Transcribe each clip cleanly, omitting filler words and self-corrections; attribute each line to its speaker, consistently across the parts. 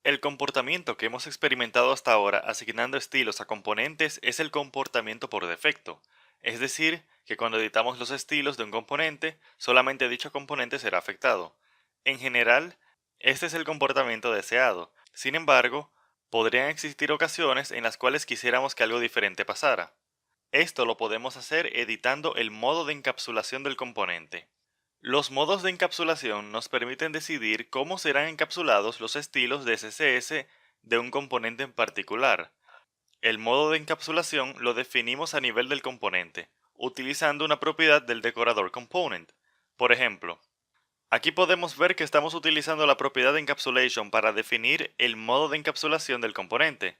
Speaker 1: El comportamiento que hemos experimentado hasta ahora asignando estilos a componentes es el comportamiento por defecto, es decir, que cuando editamos los estilos de un componente, solamente dicho componente será afectado. En general, este es el comportamiento deseado. Sin embargo, podrían existir ocasiones en las cuales quisiéramos que algo diferente pasara. Esto lo podemos hacer editando el modo de encapsulación del componente. Los modos de encapsulación nos permiten decidir cómo serán encapsulados los estilos de CSS de un componente en particular. El modo de encapsulación lo definimos a nivel del componente, utilizando una propiedad del decorador component. Por ejemplo, aquí podemos ver que estamos utilizando la propiedad de encapsulation para definir el modo de encapsulación del componente.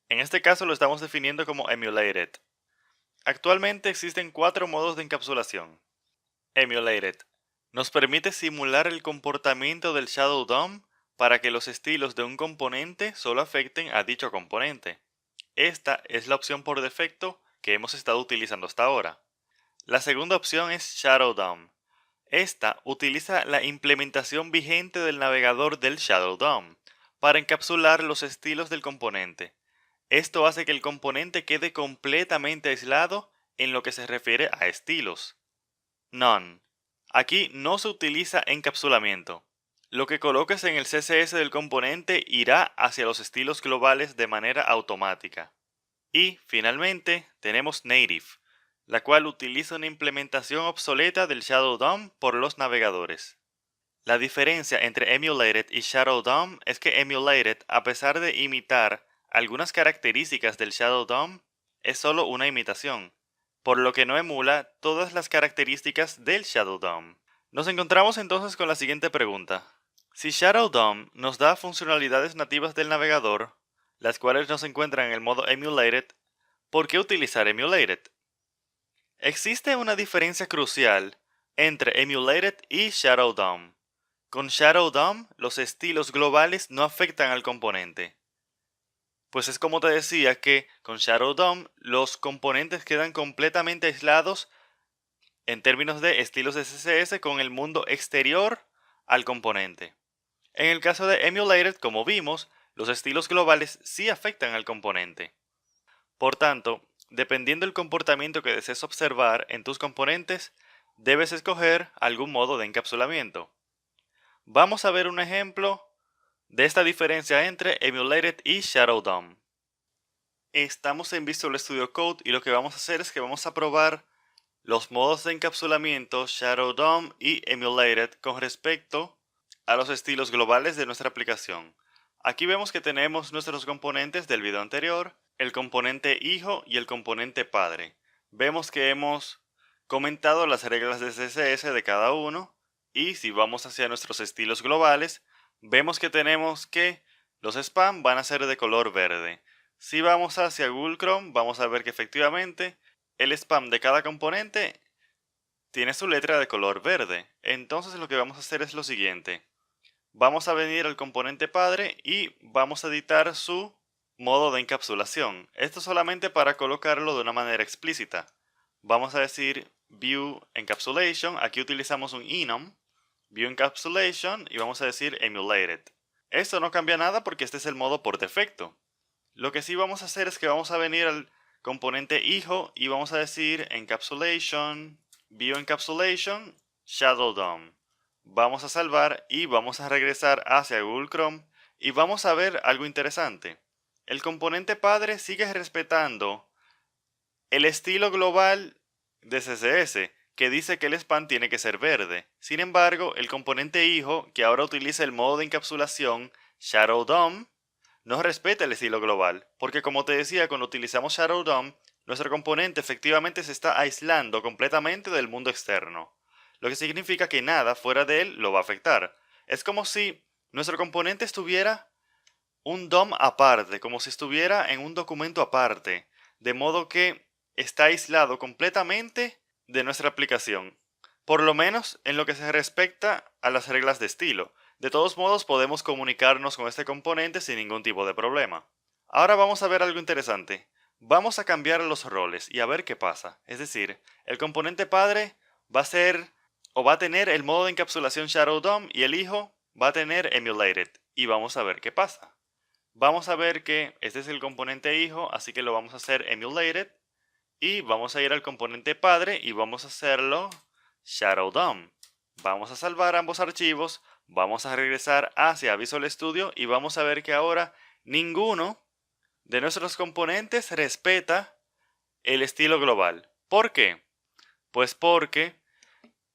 Speaker 1: En este caso lo estamos definiendo como emulated. Actualmente existen 4 modos de encapsulación. Emulated nos permite simular el comportamiento del Shadow DOM para que los estilos de un componente solo afecten a dicho componente. Esta es la opción por defecto que hemos estado utilizando hasta ahora. La segunda opción es Shadow DOM. Esta utiliza la implementación vigente del navegador del Shadow DOM para encapsular los estilos del componente. Esto hace que el componente quede completamente aislado en lo que se refiere a estilos. None. Aquí no se utiliza encapsulamiento. Lo que coloques en el CSS del componente irá hacia los estilos globales de manera automática. Y, finalmente, tenemos Native, la cual utiliza una implementación obsoleta del Shadow DOM por los navegadores. La diferencia entre Emulated y Shadow DOM es que Emulated, a pesar de imitar algunas características del Shadow DOM, es solo una imitación, por lo que no emula todas las características del Shadow DOM. Nos encontramos entonces con la siguiente pregunta. Si Shadow DOM nos da funcionalidades nativas del navegador, las cuales no se encuentran en el modo Emulated, ¿por qué utilizar Emulated? Existe una diferencia crucial entre Emulated y Shadow DOM. Con Shadow DOM, los estilos globales no afectan al componente. Pues es como te decía que con Shadow DOM los componentes quedan completamente aislados en términos de estilos de CSS con el mundo exterior al componente. En el caso de Emulated, como vimos, los estilos globales sí afectan al componente. Por tanto, dependiendo del comportamiento que desees observar en tus componentes, debes escoger algún modo de encapsulamiento. Vamos a ver un ejemplo de esta diferencia entre Emulated y Shadow DOM. Estamos en Visual Studio Code y lo que vamos a hacer es que vamos a probar los modos de encapsulamiento Shadow DOM y Emulated con respecto a los estilos globales de nuestra aplicación. Aquí vemos que tenemos nuestros componentes del video anterior, el componente hijo y el componente padre. Vemos que hemos comentado las reglas de CSS de cada uno y si vamos hacia nuestros estilos globales, vemos que tenemos que los spam van a ser de color verde. Si vamos hacia Google Chrome, vamos a ver que efectivamente el spam de cada componente tiene su letra de color verde. Entonces lo que vamos a hacer es lo siguiente. Vamos a venir al componente padre y vamos a editar su modo de encapsulación. Esto solamente para colocarlo de una manera explícita. Vamos a decir View Encapsulation. Aquí utilizamos un enum. View Encapsulation y vamos a decir Emulated. Esto no cambia nada porque este es el modo por defecto. Lo que sí vamos a hacer es que vamos a venir al componente hijo y vamos a decir Encapsulation, View Encapsulation, Shadow DOM. Vamos a salvar y vamos a regresar hacia Google Chrome y vamos a ver algo interesante. El componente padre sigue respetando el estilo global de CSS que dice que el spam tiene que ser verde. Sin embargo, el componente hijo, que ahora utiliza el modo de encapsulación Shadow DOM, no respeta el estilo global, porque como te decía, cuando utilizamos Shadow DOM, nuestro componente efectivamente se está aislando completamente del mundo externo, lo que significa que nada fuera de él lo va a afectar. Es como si nuestro componente estuviera un DOM aparte, como si estuviera en un documento aparte, de modo que está aislado completamente de nuestra aplicación, por lo menos en lo que se respecta a las reglas de estilo. De todos modos podemos comunicarnos con este componente sin ningún tipo de problema. Ahora vamos a ver algo interesante. Vamos a cambiar los roles y a ver qué pasa. Es decir, el componente padre va a ser o va a tener el modo de encapsulación Shadow DOM y el hijo va a tener Emulated. Y vamos a ver qué pasa. vamos a ver que este es el componente hijo, así que lo vamos a hacer emulated. Y vamos a ir al componente padre y vamos a hacerlo Shadow DOM. Vamos a salvar ambos archivos, vamos a regresar hacia Visual Studio y vamos a ver que ahora ninguno de nuestros componentes respeta el estilo global. ¿Por qué? Pues porque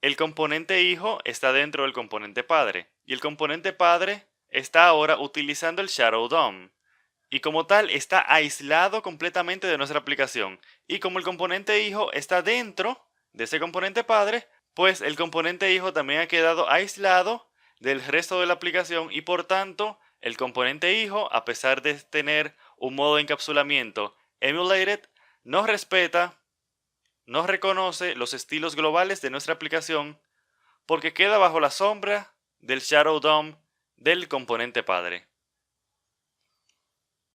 Speaker 1: el componente hijo está dentro del componente padre y el componente padre está ahora utilizando el Shadow DOM. Y como tal está aislado completamente de nuestra aplicación. Y como el componente hijo está dentro de ese componente padre, pues el componente hijo también ha quedado aislado del resto de la aplicación y por tanto el componente hijo, a pesar de tener un modo de encapsulamiento emulated, no respeta, no reconoce los estilos globales de nuestra aplicación porque queda bajo la sombra del Shadow DOM del componente padre.